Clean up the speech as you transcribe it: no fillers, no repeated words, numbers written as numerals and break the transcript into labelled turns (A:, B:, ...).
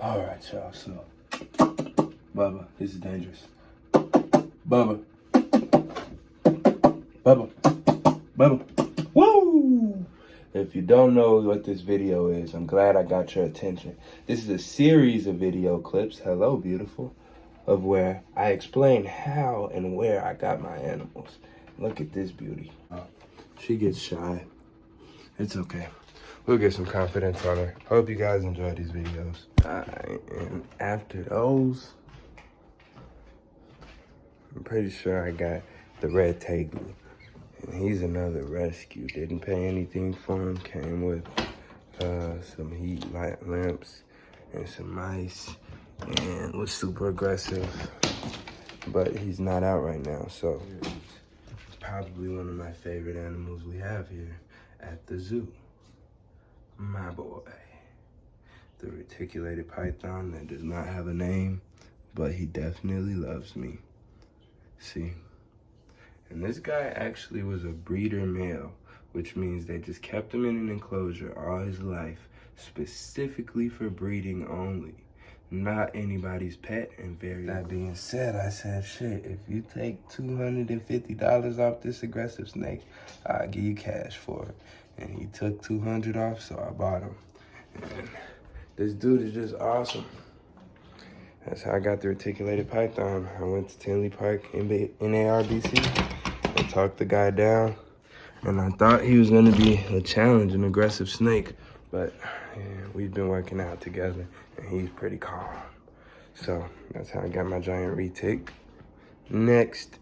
A: All right, y'all, so, Bubba, this is dangerous. Bubba. Bubba. Bubba. Woo! If you don't know what this video is, I'm glad I got your attention. This is a series of video clips, hello beautiful, of where I explain how and where I got my animals. Look at this beauty. She gets shy. It's okay. We'll get some confidence on her. Hope you guys enjoy these videos. And after those, I'm pretty sure I got the Reticulated. And he's another rescue. Didn't pay anything for him. Came with some heat light lamps and some mice. And was super aggressive. But he's not out right now, so it's probably one of my favorite animals we have here at the zoo. My boy, the reticulated python that does not have a name, but he definitely loves me. See? And this guy actually was a breeder male, which means they just kept him in an enclosure all his life, specifically for breeding only. Not anybody's pet, and very. That being said, I said, shit, if you take $250 off this aggressive snake, I'll give you cash for it. And he took 200 off, so I bought him. And this dude is just awesome. That's how I got the reticulated python. I went to Tinley Park in NARBC. I talked the guy down, and I thought he was gonna be a challenge, an aggressive snake, but yeah, we've been working out together, and he's pretty calm. So that's how I got my giant retic. Next